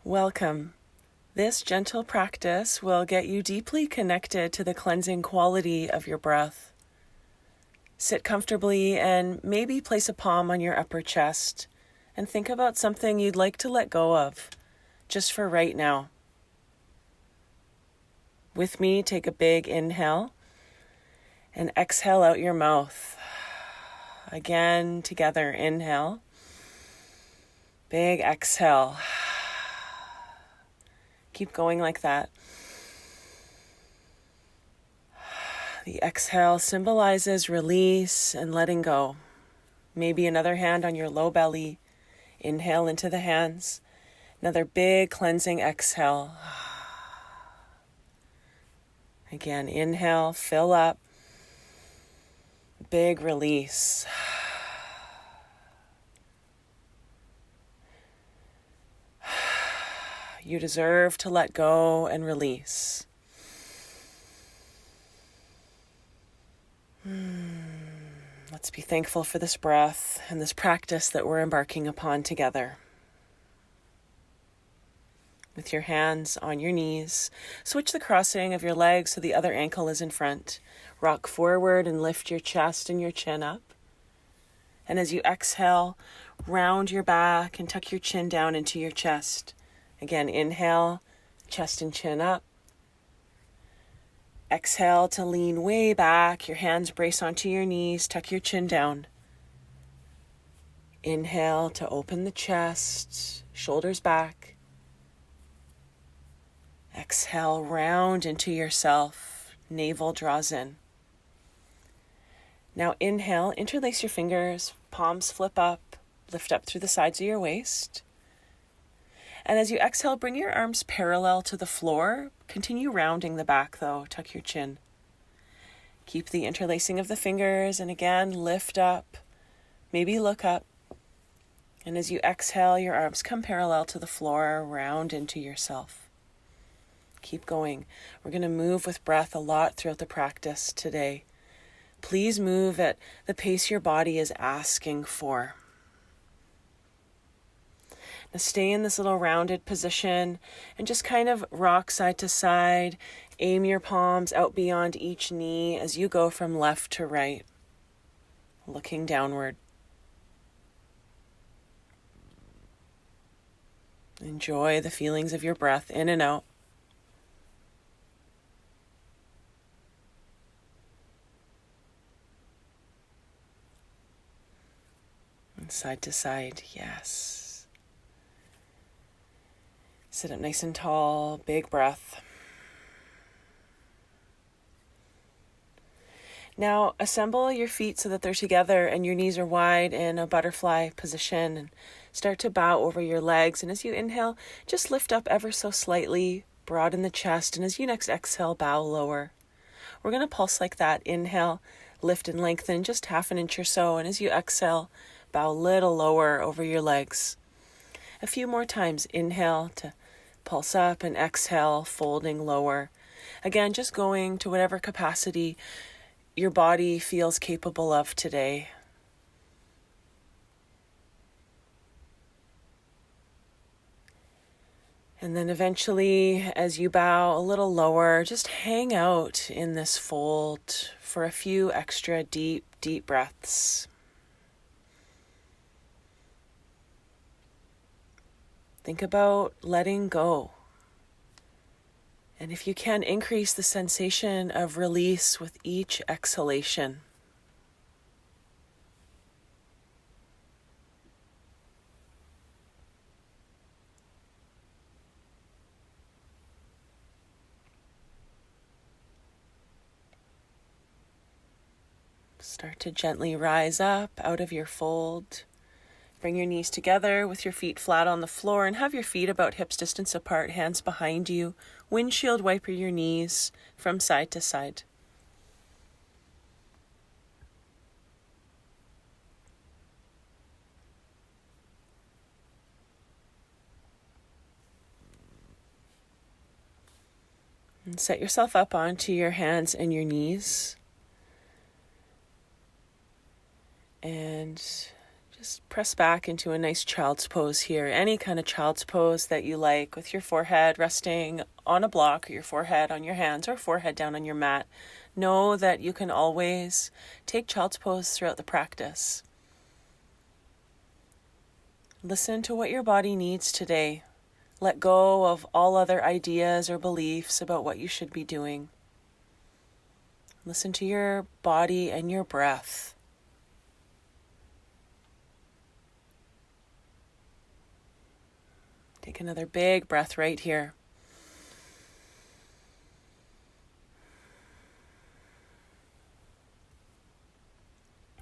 Welcome. This gentle practice will get you deeply connected to the cleansing quality of your breath. Sit comfortably and maybe place a palm on your upper chest and think about something you'd like to let go of, just for right now. With me, take a big inhale and exhale out your mouth. Again, together, inhale. Big exhale. Keep going like that. The exhale symbolizes release and letting go. Maybe another hand on your low belly. Inhale into the hands. Another big cleansing exhale. Again, inhale, fill up. Big release. You deserve to let go and release. Let's be thankful for this breath and this practice that we're embarking upon together. With your hands on your knees, switch the crossing of your legs so the other ankle is in front. Rock forward and lift your chest and your chin up. And as you exhale, round your back and tuck your chin down into your chest. Again, inhale, chest and chin up. Exhale to lean way back, your hands brace onto your knees, tuck your chin down. Inhale to open the chest, shoulders back. Exhale, round into yourself, navel draws in. Now inhale, interlace your fingers, palms flip up, lift up through the sides of your waist. And as you exhale, bring your arms parallel to the floor. Continue rounding the back though, tuck your chin. Keep the interlacing of the fingers and again, lift up, maybe look up. And as you exhale, your arms come parallel to the floor, round into yourself. Keep going. We're going to move with breath a lot throughout the practice today. Please move at the pace your body is asking for. Now stay in this little rounded position and just kind of rock side to side. Aim your palms out beyond each knee as you go from left to right, looking downward. Enjoy the feelings of your breath in and out. And side to side, yes. Sit up nice and tall, big breath. Now assemble your feet so that they're together and your knees are wide in a butterfly position. And start to bow over your legs. And as you inhale, just lift up ever so slightly, broaden the chest. And as you next exhale, bow lower. We're going to pulse like that. Inhale, lift and lengthen just half an inch or so. And as you exhale, bow a little lower over your legs. A few more times. Inhale to pulse up and exhale, folding lower. Again, just going to whatever capacity your body feels capable of today. And then eventually, as you bow a little lower, just hang out in this fold for a few extra deep, deep breaths. Think about letting go. And if you can, increase the sensation of release with each exhalation. Start to gently rise up out of your fold. Bring your knees together with your feet flat on the floor and have your feet about hips distance apart, hands behind you. Windshield wiper your knees from side to side. And set yourself up onto your hands and your knees. And Just press back into a nice child's pose here. Any kind of child's pose that you like, with your forehead resting on a block, or your forehead on your hands, or forehead down on your mat. Know that you can always take child's pose throughout the practice. Listen to what your body needs today. Let go of all other ideas or beliefs about what you should be doing. Listen to your body and your breath. Take another big breath right here.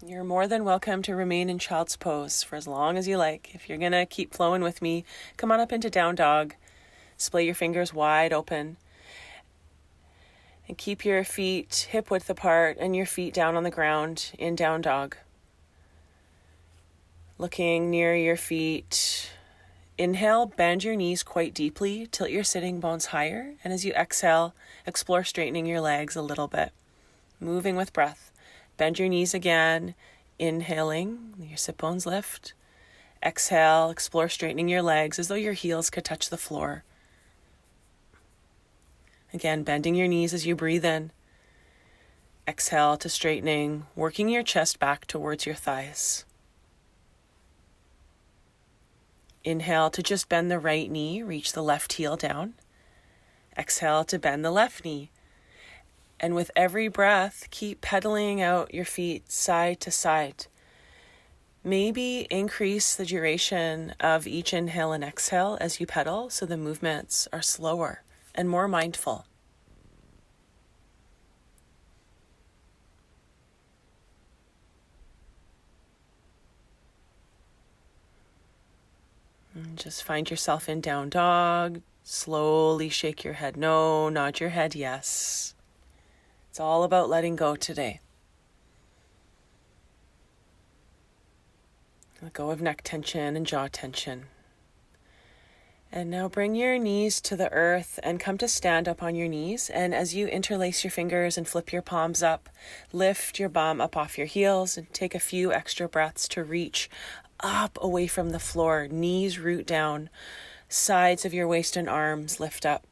You're more than welcome to remain in child's pose for as long as you like. If you're going to keep flowing with me, come on up into down dog. Splay your fingers wide open. And keep your feet hip width apart and your feet down on the ground in down dog. Looking near your feet. Inhale, bend your knees quite deeply, tilt your sitting bones higher. And as you exhale, explore straightening your legs a little bit. Moving with breath. Bend your knees again, inhaling, your sit bones lift. Exhale, explore straightening your legs as though your heels could touch the floor. Again, bending your knees as you breathe in. Exhale to straightening, working your chest back towards your thighs. Inhale to just bend the right knee, reach the left heel down. Exhale to bend the left knee. And with every breath, keep pedaling out your feet side to side. Maybe increase the duration of each inhale and exhale as you pedal so the movements are slower and more mindful. And just find yourself in down dog. Slowly shake your head no, nod your head yes. It's all about letting go today. Let go of neck tension and jaw tension. And now bring your knees to the earth and come to stand up on your knees. And as you interlace your fingers and flip your palms up, lift your bum up off your heels and take a few extra breaths to reach up away from the floor. Knees root down, sides of your waist and arms lift up.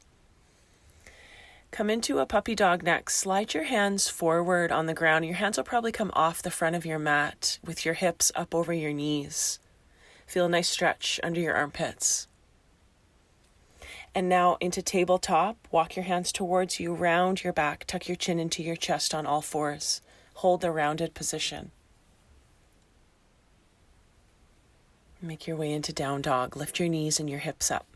Come into a puppy dog next. Slide your hands forward on the ground. Your hands will probably come off the front of your mat with your hips up over your knees. Feel a nice stretch under your armpits. And now into tabletop. Walk your hands towards you, round your back, tuck your chin into your chest on all fours. Hold the rounded position. Make your way into down dog. Lift your knees and your hips up.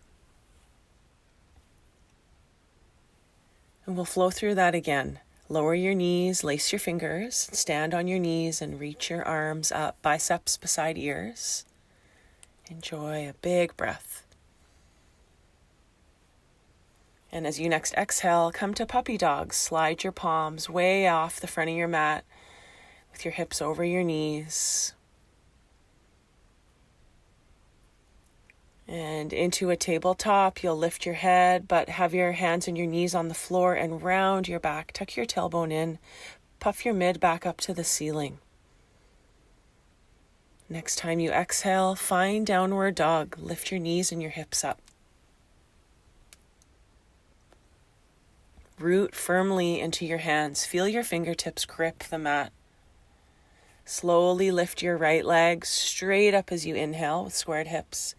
And we'll flow through that again. Lower your knees, lace your fingers, stand on your knees and reach your arms up, biceps beside ears. Enjoy a big breath. And as you next exhale, come to puppy dog. Slide your palms way off the front of your mat with your hips over your knees. And into a tabletop, you'll lift your head, but have your hands and your knees on the floor and round your back. Tuck your tailbone in, puff your mid back up to the ceiling. Next time you exhale, find downward dog. Lift your knees and your hips up. Root firmly into your hands. Feel your fingertips grip the mat. Slowly lift your right leg straight up as you inhale with squared hips.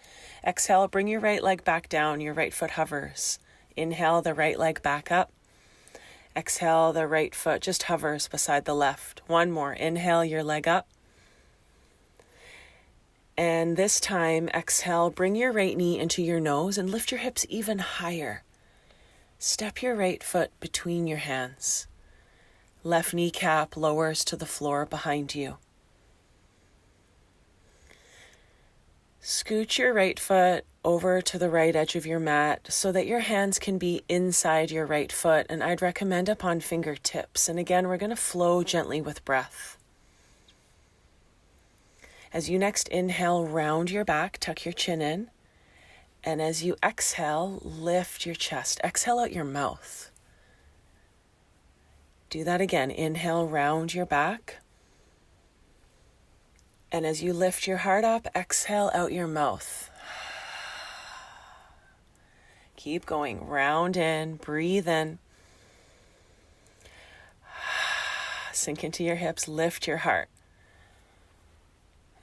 Exhale, bring your right leg back down. Your right foot hovers. Inhale, the right leg back up. Exhale, the right foot just hovers beside the left. One more. Inhale, your leg up. And this time, exhale, bring your right knee into your nose and lift your hips even higher. Step your right foot between your hands. Left kneecap lowers to the floor behind you. Scoot your right foot over to the right edge of your mat so that your hands can be inside your right foot, and I'd recommend upon fingertips. And again, we're going to flow gently with breath. As you next inhale, round your back, tuck your chin in, and as you exhale, lift your chest. Exhale out your mouth. Do that again. Inhale, round your back. And as you lift your heart up, exhale out your mouth. Keep going, round in, breathe in. Sink into your hips, lift your heart.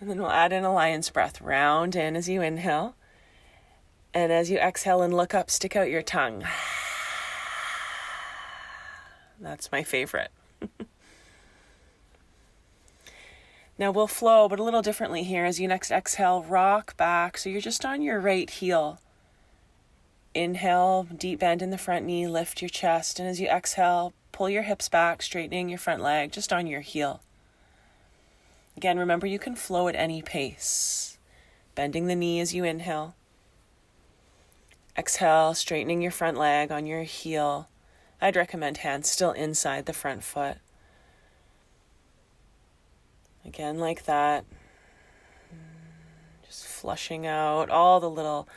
And then we'll add in a lion's breath, round in as you inhale. And as you exhale and look up, stick out your tongue. That's my favorite. Now we'll flow, but a little differently here. As you next exhale, rock back. So you're just on your right heel. Inhale, deep bend in the front knee, lift your chest. And as you exhale, pull your hips back, straightening your front leg, just on your heel. Again, remember you can flow at any pace. Bending the knee as you inhale. Exhale, straightening your front leg on your heel. I'd recommend hands still inside the front foot. Again, like that. Just flushing out all the little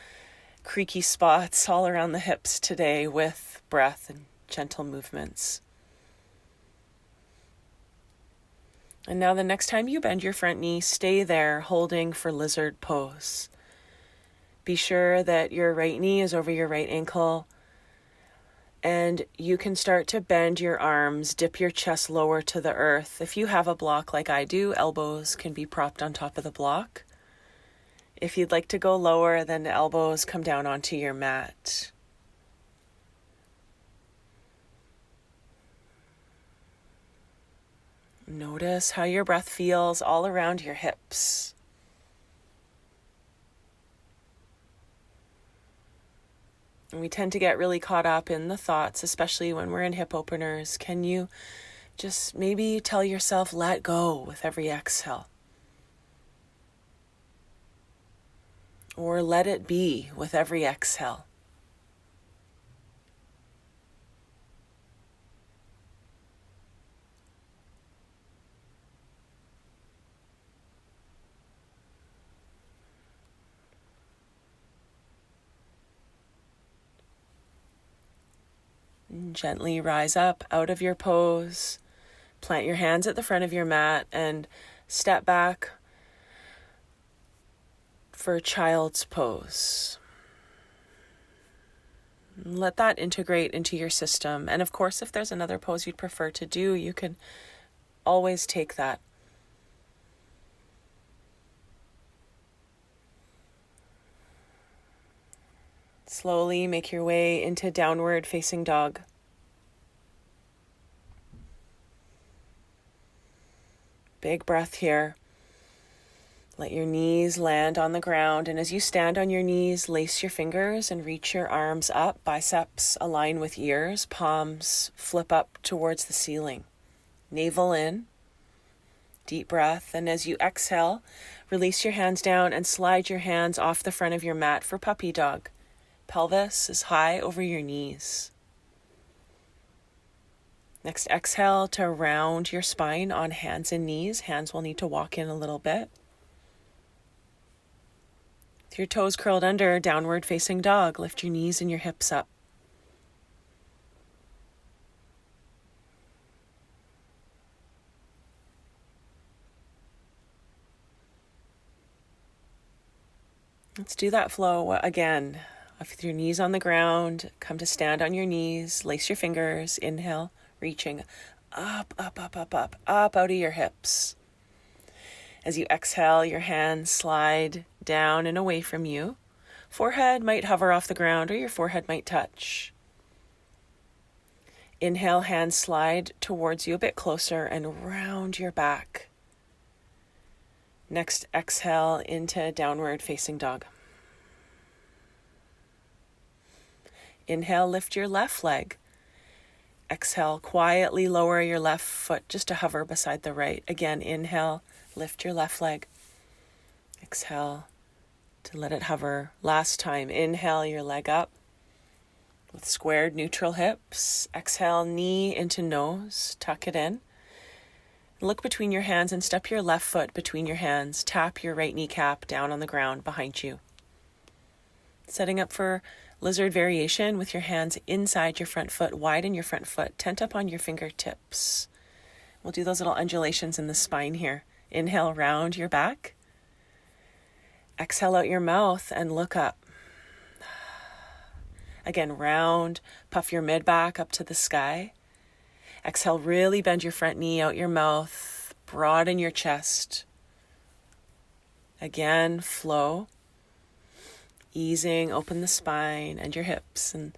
creaky spots all around the hips today with breath and gentle movements. And now the next time you bend your front knee, stay there holding for lizard pose. Be sure that your right knee is over your right ankle, and you can start to bend your arms, dip your chest lower to the earth. If you have a block like I do, elbows can be propped on top of the block. If you'd like to go lower, then the elbows come down onto your mat. Notice how your breath feels all around your hips. And we tend to get really caught up in the thoughts, especially when we're in hip openers. Can you just maybe tell yourself, let go with every exhale? Or let it be with every exhale. Gently rise up out of your pose. Plant your hands at the front of your mat and step back for child's pose. Let that integrate into your system. And of course, if there's another pose you'd prefer to do, you can always take that. Slowly make your way into downward facing dog. Big breath here. Let your knees land on the ground, and as you stand on your knees, lace your fingers and reach your arms up. Biceps align with ears, palms flip up towards the ceiling. Navel in, deep breath, and as you exhale, release your hands down and slide your hands off the front of your mat for puppy dog. Pelvis is high over your knees. Next, exhale to round your spine on hands and knees. Hands will need to walk in a little bit. With your toes curled under, downward facing dog. Lift your knees and your hips up. Let's do that flow again. With your knees on the ground, come to stand on your knees, lace your fingers, inhale, reaching up, up, up, up, up, up out of your hips. As you exhale, your hands slide down and away from you. Forehead might hover off the ground or your forehead might touch. Inhale, hands slide towards you a bit closer and round your back. Next, exhale into downward facing dog. Inhale, lift your left leg. Exhale, quietly lower your left foot just to hover beside the right. Again, inhale, lift your left leg. Exhale to let it hover. Last time, inhale your leg up with squared neutral hips. Exhale, knee into nose, tuck it in. Look between your hands and step your left foot between your hands. Tap your right kneecap down on the ground behind you. Setting up for lizard variation with your hands inside your front foot. Widen your front foot. Tent up on your fingertips. We'll do those little undulations in the spine here. Inhale, round your back. Exhale out your mouth and look up. Again, round, puff your mid-back up to the sky. Exhale, really bend your front knee out your mouth, broaden your chest. Again, flow. Easing, open the spine and your hips. And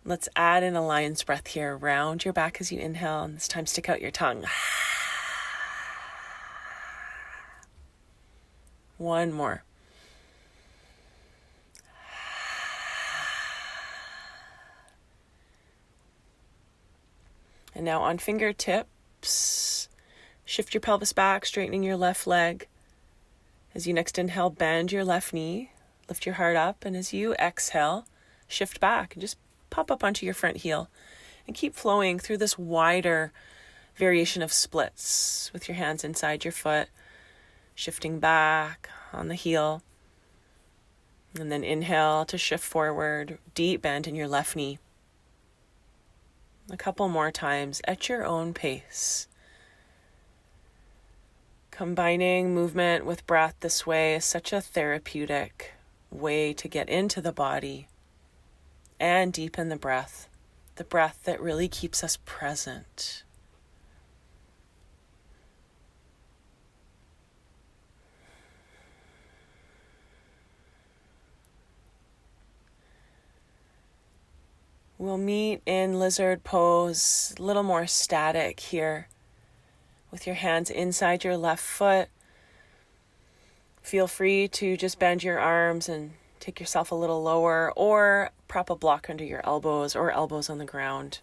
let's add in a lion's breath here. Round your back as you inhale, and this time stick out your tongue. One more. And now on fingertips, shift your pelvis back, straightening your left leg. As you next inhale, bend your left knee, lift your heart up, and as you exhale, shift back and just pop up onto your front heel and keep flowing through this wider variation of splits with your hands inside your foot, shifting back on the heel. And then inhale to shift forward, deep bend in your left knee. A couple more times at your own pace. Combining movement with breath this way is such a therapeutic way to get into the body and deepen the breath that really keeps us present. We'll meet in lizard pose, a little more static here. With your hands inside your left foot, feel free to just bend your arms and take yourself a little lower, or prop a block under your elbows or elbows on the ground.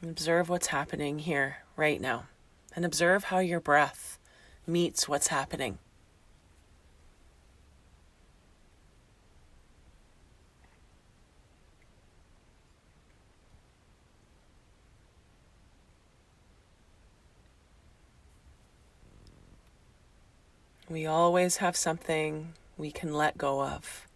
And observe what's happening here right now. And observe how your breath meets what's happening. We always have something we can let go of.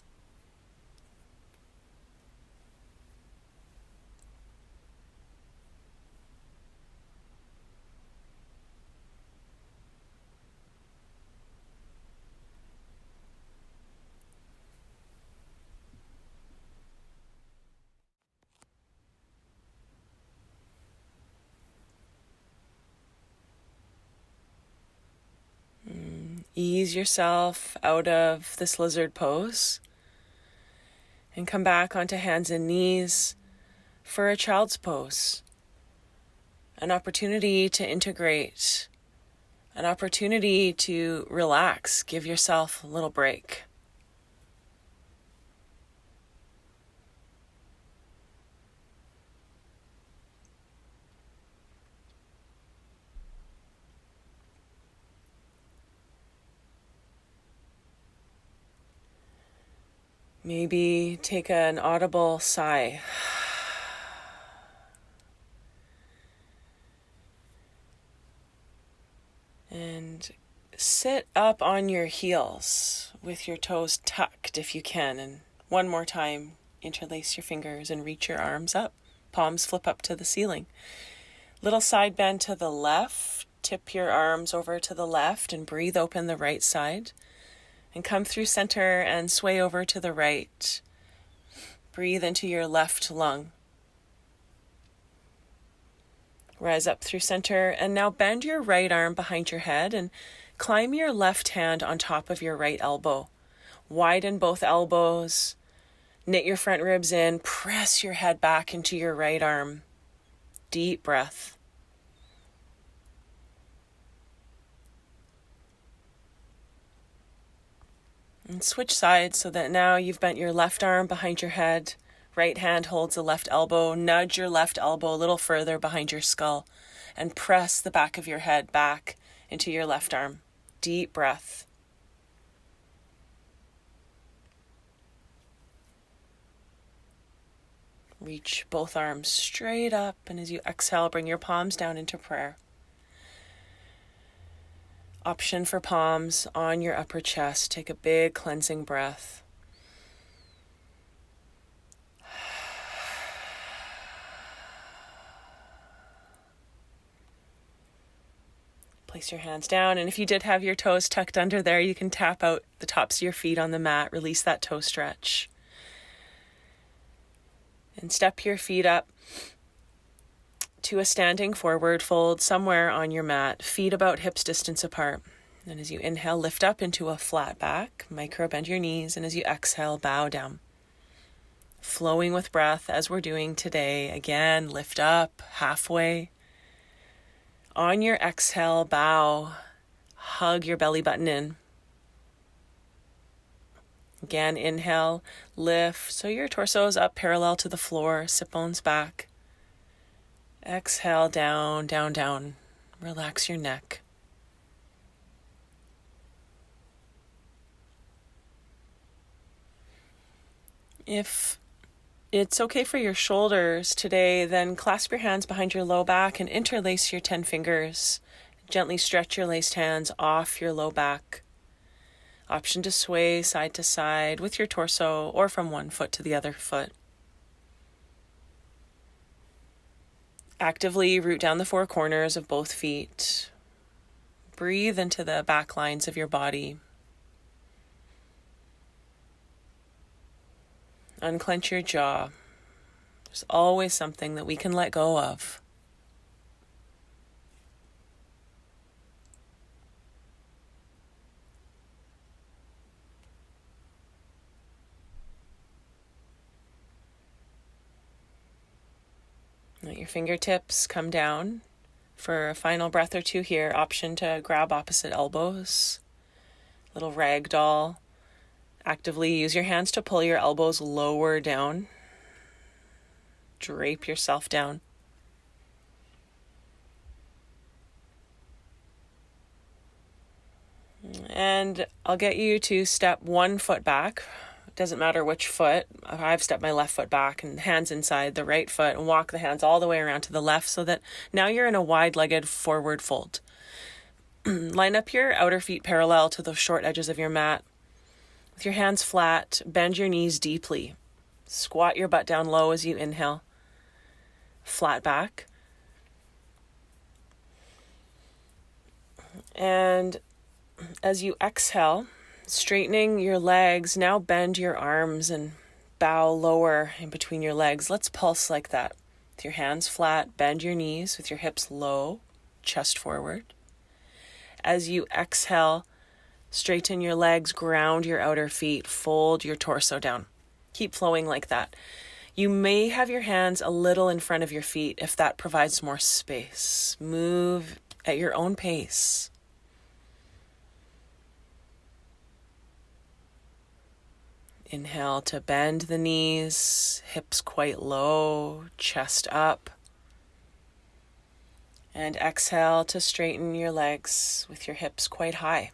Ease yourself out of this lizard pose and come back onto hands and knees for a child's pose. An opportunity to integrate, an opportunity to relax, give yourself a little break. Maybe take an audible sigh. And sit up on your heels with your toes tucked if you can. And one more time, interlace your fingers and reach your arms up. Palms flip up to the ceiling. Little side bend to the left. Tip your arms over to the left and breathe open the right side. And come through center and sway over to the right. Breathe into your left lung. Rise up through center and now bend your right arm behind your head and climb your left hand on top of your right elbow. Widen both elbows. Knit your front ribs in. Press your head back into your right arm. Deep breath. And switch sides so that now you've bent your left arm behind your head. Right hand holds the left elbow. Nudge your left elbow a little further behind your skull and press the back of your head back into your left arm. Deep breath. Reach both arms straight up, and as you exhale, bring your palms down into prayer. Option for palms on your upper chest. Take a big cleansing breath. Place your hands down, and if you did have your toes tucked under there, you can tap out the tops of your feet on the mat, release that toe stretch. And step your feet up to a standing forward fold somewhere on your mat, feet about hips distance apart. And as you inhale, lift up into a flat back, micro bend your knees, and as you exhale, bow down. Flowing with breath as we're doing today. Again, lift up halfway. On your exhale, bow, hug your belly button in. Again, inhale, lift, so your torso is up parallel to the floor, sit bones back. Exhale, down, down, down. Relax your neck. If it's okay for your shoulders today, then clasp your hands behind your low back and interlace your 10 fingers. Gently stretch your laced hands off your low back. Option to sway side to side with your torso or from one foot to the other foot. Actively root down the four corners of both feet. Breathe into the back lines of your body. Unclench your jaw. There's always something that we can let go of. Let your fingertips come down for a final breath or two here. Option to grab opposite elbows. Little ragdoll. Actively use your hands to pull your elbows lower down. Drape yourself down. And I'll get you to step one foot back. Doesn't matter which foot. I've stepped my left foot back and hands inside the right foot and walk the hands all the way around to the left so that now you're in a wide-legged forward fold. Line up your outer feet parallel to the short edges of your mat. With your hands flat, bend your knees deeply. Squat your butt down low as you inhale. Flat back. And as you exhale, straightening your legs, now bend your arms and bow lower in between your legs. Let's pulse like that. With your hands flat, bend your knees with your hips low, chest forward. As you exhale, straighten your legs, ground your outer feet, fold your torso down. Keep flowing like that. You may have your hands a little in front of your feet if that provides more space. Move at your own pace. Inhale to bend the knees, hips quite low, chest up. And exhale to straighten your legs with your hips quite high.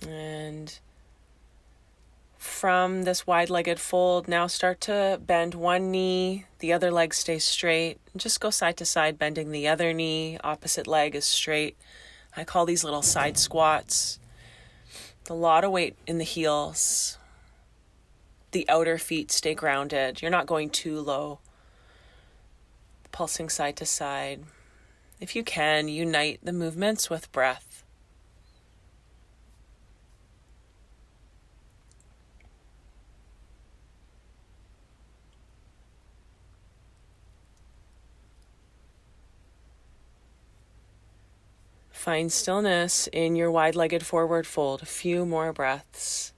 And from this wide-legged fold, now start to bend one knee, the other leg stays straight. Just go side to side, bending the other knee, opposite leg is straight. I call these little side squats. A lot of weight in the heels. The outer feet stay grounded. You're not going too low. Pulsing side to side. If you can, unite the movements with breath. Find stillness in your wide-legged forward fold. A few more breaths.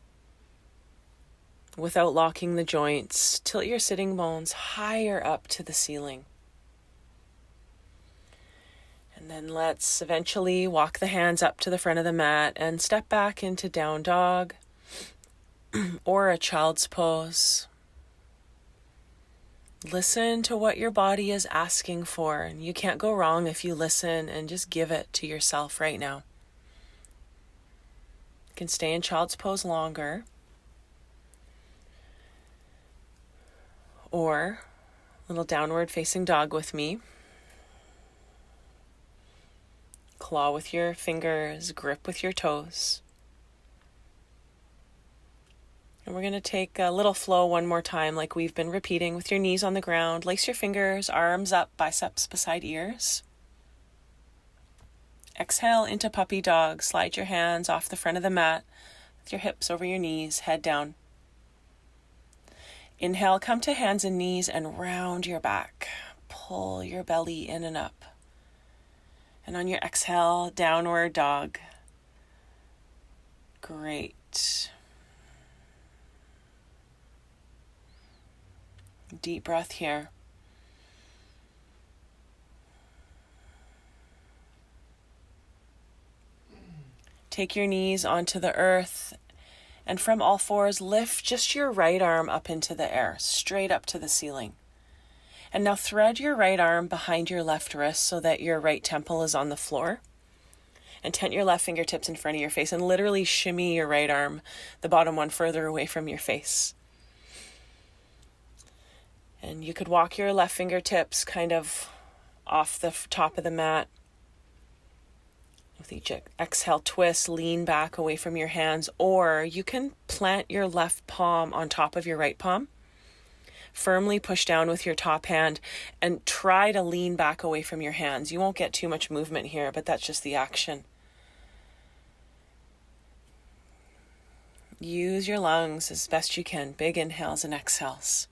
Without locking the joints, tilt your sitting bones higher up to the ceiling. And then let's eventually walk the hands up to the front of the mat and step back into down dog or a child's pose. Listen to what your body is asking for, and you can't go wrong if you listen and just give it to yourself right now. You can stay in child's pose longer, or a little downward facing dog with me. Claw with your fingers, grip with your toes. And we're going to take a little flow one more time, like we've been repeating, with your knees on the ground. Lace your fingers, arms up, biceps beside ears. Exhale into puppy dog. Slide your hands off the front of the mat with your hips over your knees, head down. Inhale, come to hands and knees and round your back. Pull your belly in and up. And on your exhale, downward dog. Great. Deep breath here. Take your knees onto the earth, and from all fours, lift just your right arm up into the air, straight up to the ceiling. And now thread your right arm behind your left wrist so that your right temple is on the floor. And tent your left fingertips in front of your face and literally shimmy your right arm, the bottom one, further away from your face. And you could walk your left fingertips kind of off the top of the mat. With each exhale, twist, lean back away from your hands, or you can plant your left palm on top of your right palm. Firmly push down with your top hand and try to lean back away from your hands. You won't get too much movement here, but that's just the action. Use your lungs as best you can. Big inhales and exhales.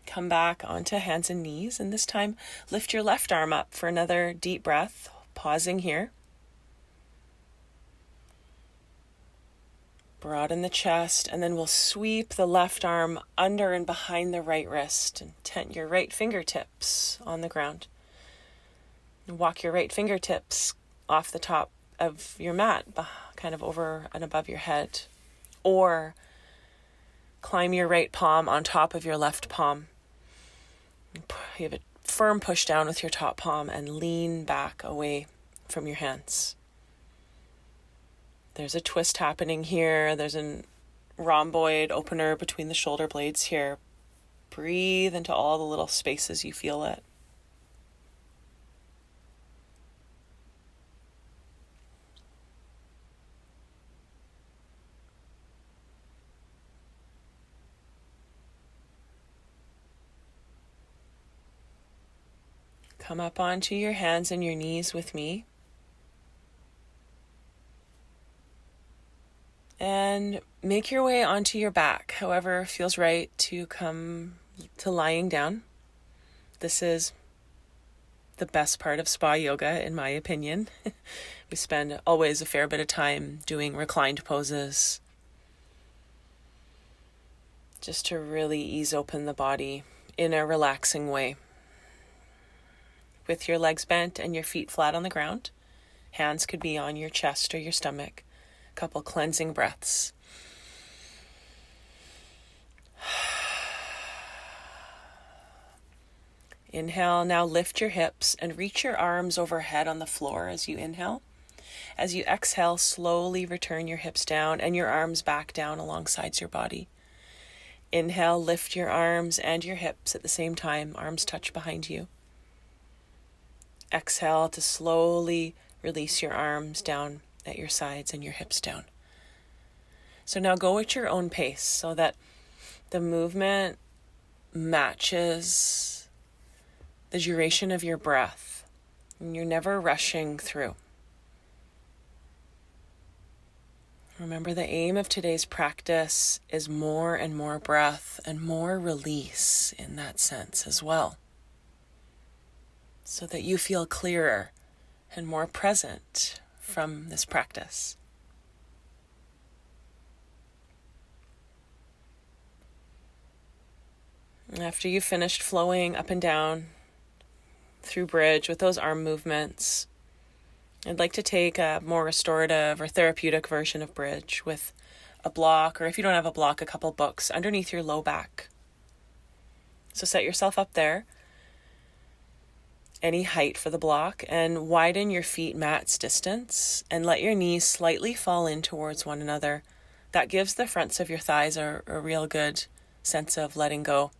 Come back onto hands and knees, and this time lift your left arm up for another deep breath, pausing here. Broaden the chest, and then we'll sweep the left arm under and behind the right wrist and tent your right fingertips on the ground. And walk your right fingertips off the top of your mat, kind of over and above your head. Or climb your right palm on top of your left palm. You have a firm push down with your top palm and lean back away from your hands. There's a twist happening here. There's a rhomboid opener between the shoulder blades here. Breathe into all the little spaces you feel it. Come up onto your hands and your knees with me. And make your way onto your back, however feels right to come to lying down. This is the best part of spa yoga, in my opinion. We spend always a fair bit of time doing reclined poses, just to really ease open the body in a relaxing way. With your legs bent and your feet flat on the ground. Hands could be on your chest or your stomach. A couple cleansing breaths. Inhale, now lift your hips and reach your arms overhead on the floor as you inhale. As you exhale, slowly return your hips down and your arms back down alongside your body. Inhale, lift your arms and your hips at the same time. Arms touch behind you. Exhale to slowly release your arms down at your sides and your hips down. So now go at your own pace so that the movement matches the duration of your breath and you're never rushing through. Remember, the aim of today's practice is more and more breath and more release in that sense as well, so that you feel clearer and more present from this practice. After you've finished flowing up and down through bridge with those arm movements, I'd like to take a more restorative or therapeutic version of bridge with a block, or if you don't have a block, a couple books underneath your low back. So set yourself up there, any height for the block, and widen your feet mat's distance and let your knees slightly fall in towards one another. That gives the fronts of your thighs a real good sense of letting go.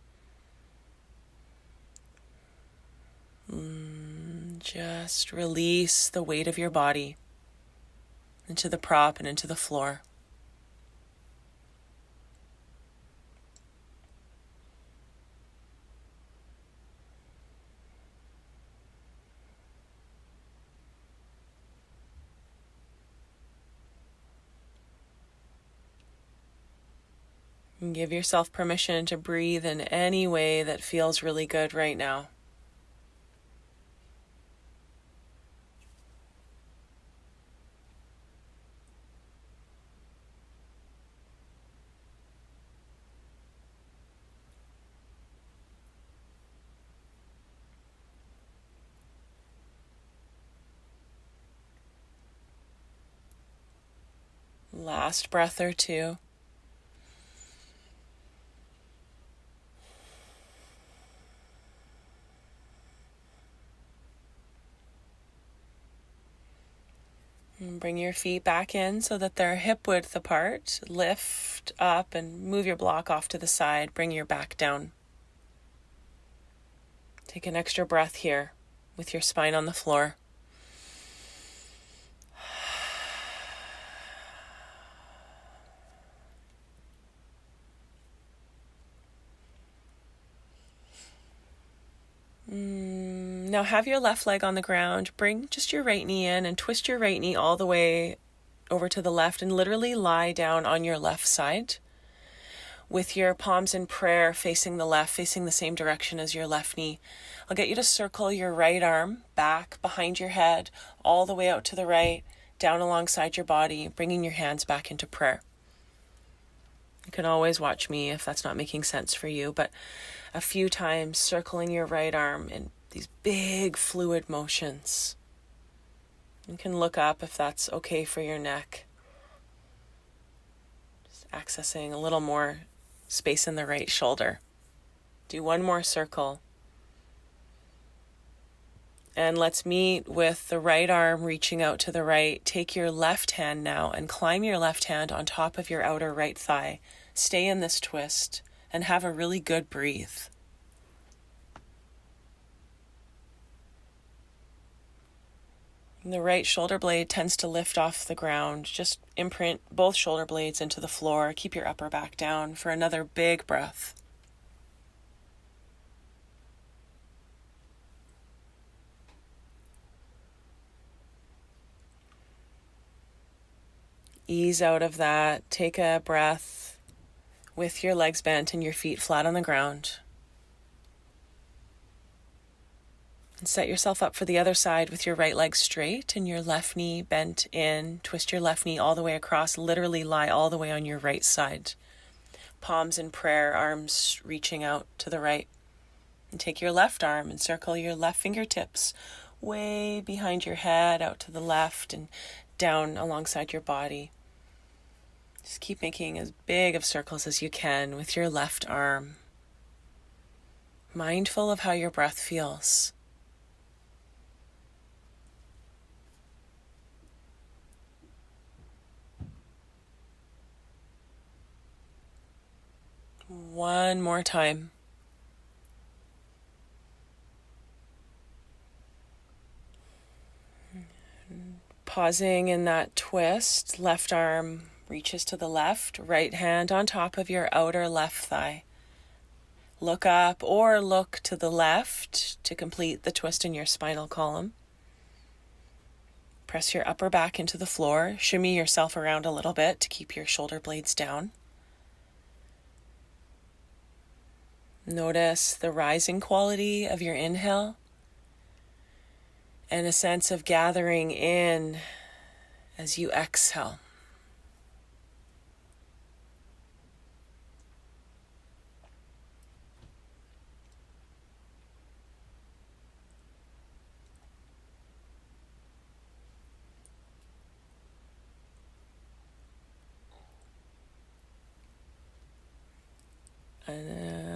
Just release the weight of your body into the prop and into the floor. And give yourself permission to breathe in any way that feels really good right now. Last breath or two. And bring your feet back in so that they're hip width apart. Lift up and move your block off to the side. Bring your back down. Take an extra breath here with your spine on the floor. Now have your left leg on the ground. Bring just your right knee in and twist your right knee all the way over to the left and literally lie down on your left side with your palms in prayer facing the left, facing the same direction as your left knee. I'll get you to circle your right arm back behind your head, all the way out to the right, down alongside your body, bringing your hands back into prayer. You can always watch me if that's not making sense for you, but a few times circling your right arm in these big fluid motions. You can look up if that's okay for your neck. Just accessing a little more space in the right shoulder. Do one more circle. And let's meet with the right arm reaching out to the right. Take your left hand now and climb your left hand on top of your outer right thigh. Stay in this twist and have a really good breathe. And the right shoulder blade tends to lift off the ground. Just imprint both shoulder blades into the floor. Keep your upper back down for another big breath. Ease out of that. Take a breath with your legs bent and your feet flat on the ground. And set yourself up for the other side with your right leg straight and your left knee bent in. Twist your left knee all the way across. Literally lie all the way on your right side. Palms in prayer, arms reaching out to the right. And take your left arm and circle your left fingertips way behind your head, out to the left and down alongside your body. Just keep making as big of circles as you can with your left arm. Mindful of how your breath feels. One more time. Pausing in that twist, left arm reaches to the left, right hand on top of your outer left thigh. Look up or look to the left to complete the twist in your spinal column. Press your upper back into the floor. Shimmy yourself around a little bit to keep your shoulder blades down. Notice the rising quality of your inhale and a sense of gathering in as you exhale.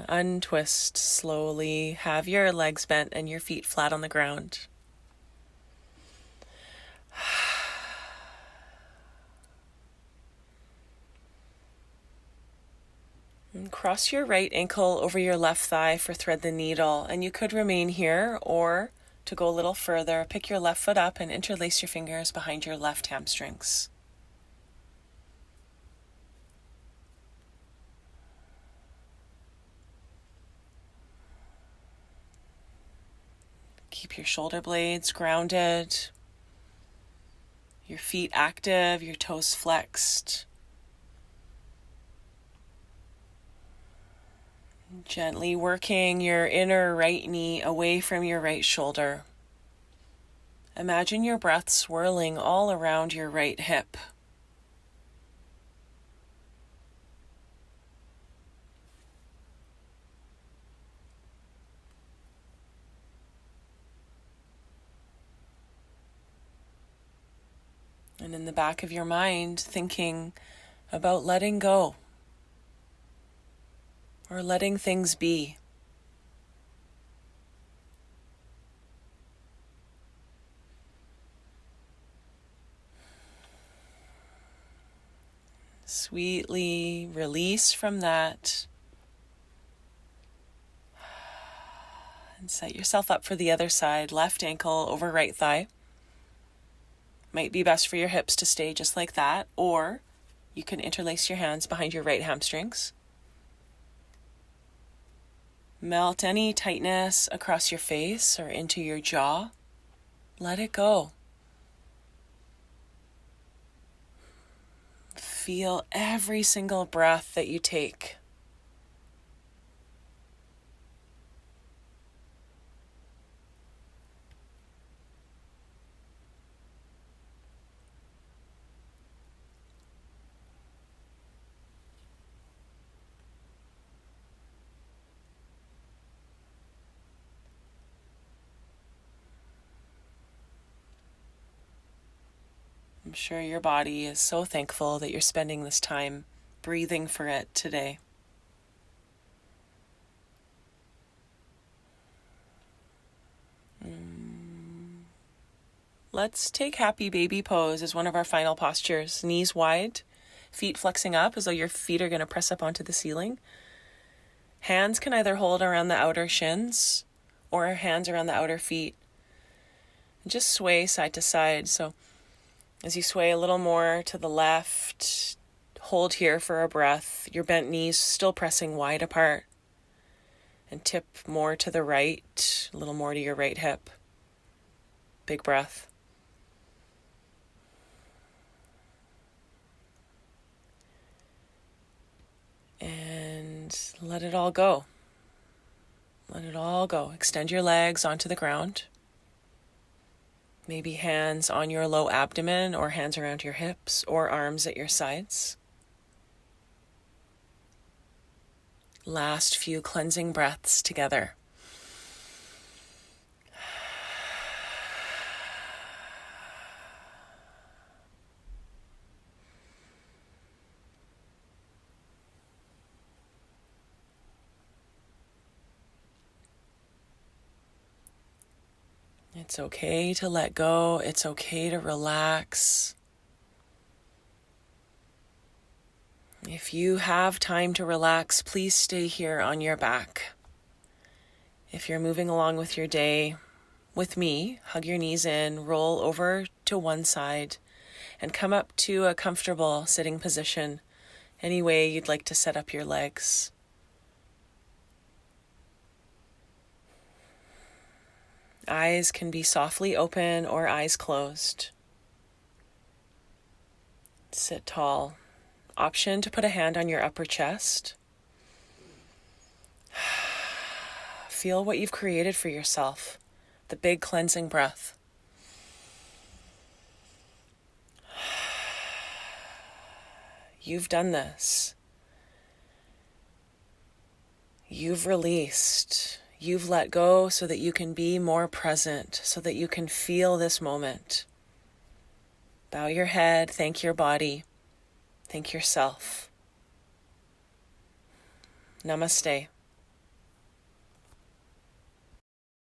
Untwist slowly. Have your legs bent and your feet flat on the ground. And cross your right ankle over your left thigh for thread the needle. And you could remain here, or to go a little further, pick your left foot up and interlace your fingers behind your left hamstrings. Keep your shoulder blades grounded, your feet active, your toes flexed. Gently working your inner right knee away from your right shoulder. Imagine your breath swirling all around your right hip. And in the back of your mind, thinking about letting go or letting things be. Sweetly release from that and set yourself up for the other side. Left ankle over right thigh. Might be best for your hips to stay just like that, or you can interlace your hands behind your right hamstrings. Melt any tightness across your face or into your jaw. Let it go. Feel every single breath that you take. I'm sure your body is so thankful that you're spending this time breathing for it today. Let's take happy baby pose as one of our final postures. Knees wide, feet flexing up as though your feet are going to press up onto the ceiling. Hands can either hold around the outer shins or hands around the outer feet. And just sway side to side. So as you sway a little more to the left, hold here for a breath. Your bent knees still pressing wide apart. And tip more to the right, a little more to your right hip. Big breath. And let it all go. Let it all go. Extend your legs onto the ground. Maybe hands on your low abdomen or hands around your hips or arms at your sides. Last few cleansing breaths together. It's okay to let go. It's okay to relax. If you have time to relax, please stay here on your back. If you're moving along with your day, with me, hug your knees in, roll over to one side, and come up to a comfortable sitting position, any way you'd like to set up your legs. Eyes can be softly open or eyes closed. Sit tall. Option to put a hand on your upper chest. Feel what you've created for yourself. The big cleansing breath. You've done this. You've released. You've let go so that you can be more present, so that you can feel this moment. Bow your head, thank your body, thank yourself. Namaste.